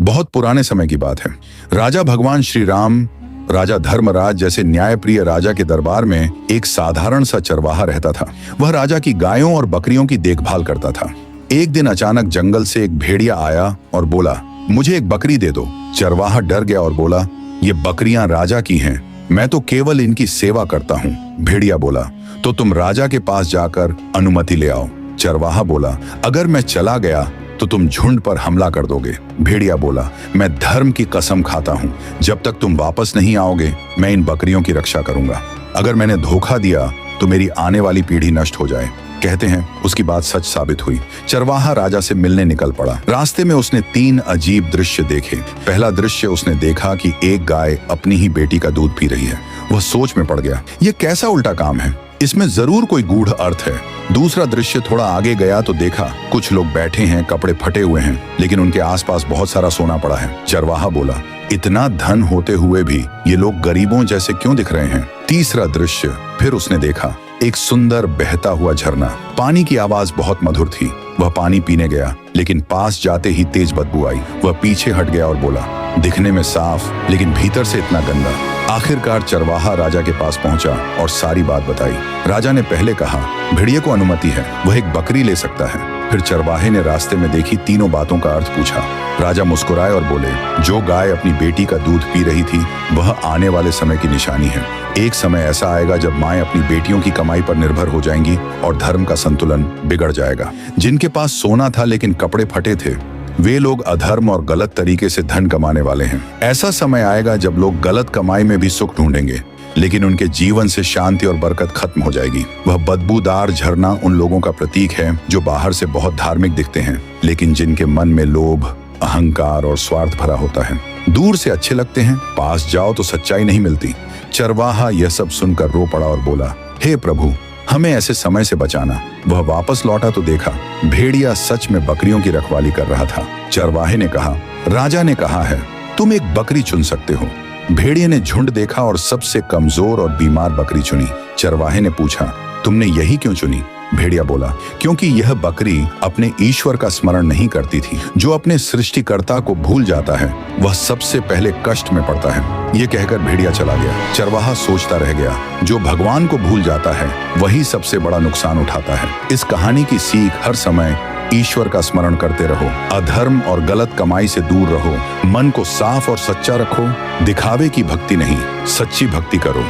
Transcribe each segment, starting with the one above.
बहुत पुराने समय की बात है। राजा भगवान श्री राम, राजा धर्मराज जैसे न्यायप्रिय राजा के दरबार में एक साधारण सा चरवाहा रहता था। वह राजा की गायों और बकरियों की देखभाल करता था। एक दिन अचानक जंगल से एक भेड़िया आया और बोला, मुझे एक बकरी दे दो। चरवाहा डर गया और बोला, ये बकरियां राजा की हैं, मैं तो केवल इनकी सेवा करता हूँ। भेड़िया बोला, तो तुम राजा के पास जाकर अनुमति ले आओ। चरवाहा बोला, अगर मैं चला गया तो तुम झुंड पर हमला कर दोगे। भेड़िया बोला, मैं धर्म की कसम खाता हूँ, जब तक तुम वापस नहीं आओगे मैं इन बकरियों की रक्षा करूंगा। अगर मैंने धोखा दिया तो मेरी आने वाली पीढ़ी नष्ट हो जाए। कहते हैं उसकी बात सच साबित हुई। चरवाहा राजा से मिलने निकल पड़ा। रास्ते में उसने 3 अजीब दृश्य देखे। पहला दृश्य उसने देखा कि एक गाय अपनी ही बेटी का दूध पी रही है। वह सोच में पड़ गया, ये कैसा उल्टा काम है, इसमें जरूर कोई गूढ़ अर्थ है। दूसरा दृश्य थोड़ा आगे गया तो देखा कुछ लोग बैठे हैं, कपड़े फटे हुए हैं, लेकिन उनके आसपास बहुत सारा सोना पड़ा है। चरवाहा बोला, इतना धन होते हुए भी ये लोग गरीबों जैसे क्यों दिख रहे हैं। तीसरा दृश्य फिर उसने देखा, एक सुंदर बहता हुआ झरना। पानी की आवाज बहुत मधुर थी। वह पानी पीने गया, लेकिन पास जाते ही तेज बदबू आई। वह पीछे हट गया और बोला, दिखने में साफ लेकिन भीतर से इतना गंदा। आखिरकार चरवाहा राजा के पास पहुंचा और सारी बात बताई। राजा ने पहले कहा, भेड़िए को अनुमति है, वह एक बकरी ले सकता है। फिर चरवाहे ने रास्ते में देखी तीनों बातों का अर्थ पूछा। राजा मुस्कुराए और बोले, जो गाय अपनी बेटी का दूध पी रही थी वह आने वाले समय की निशानी है। एक समय ऐसा आएगा जब माएं अपनी बेटियों की कमाई पर निर्भर हो जाएंगी और धर्म का संतुलन बिगड़ जाएगा। जिनके पास सोना था लेकिन कपड़े फटे थे, वे लोग अधर्म और गलत तरीके से धन कमाने वाले हैं। ऐसा समय आएगा जब लोग गलत कमाई में भी सुख ढूंढेंगे, लेकिन उनके जीवन से शांति और बरकत खत्म हो जाएगी। वह बदबूदार झरना उन लोगों का प्रतीक है जो बाहर से बहुत धार्मिक दिखते हैं, लेकिन जिनके मन में लोभ, अहंकार और स्वार्थ भरा होता है। दूर से अच्छे लगते हैं, पास जाओ तो सच्चाई नहीं मिलती। चरवाहा यह सब सुनकर रो पड़ा और बोला, हे प्रभु, हमें ऐसे समय से बचाना। वह वापस लौटा तो देखा भेड़िया सच में बकरियों की रखवाली कर रहा था। चरवाहे ने कहा, राजा ने कहा है तुम एक बकरी चुन सकते हो। भेड़िए ने झुंड देखा और सबसे कमजोर और बीमार बकरी चुनी। चरवाहे ने पूछा, तुमने यही क्यों चुनी? भेड़िया बोला, क्योंकि यह बकरी अपने ईश्वर का स्मरण नहीं करती थी। जो अपने सृष्टिकर्ता को भूल जाता है वह सबसे पहले कष्ट में पड़ता है। ये कहकर भेड़िया चला गया। चरवाहा सोचता रह गया, जो भगवान को भूल जाता है वही सबसे बड़ा नुकसान उठाता है। इस कहानी की सीख, हर समय ईश्वर का स्मरण करते रहो, अधर्म और गलत कमाई से दूर रहो, मन को साफ और सच्चा रखो, दिखावे की भक्ति नहीं सच्ची भक्ति करो।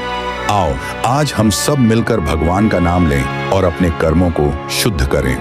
आओ आज हम सब मिलकर भगवान का नाम लें और अपने कर्मों को शुद्ध करें।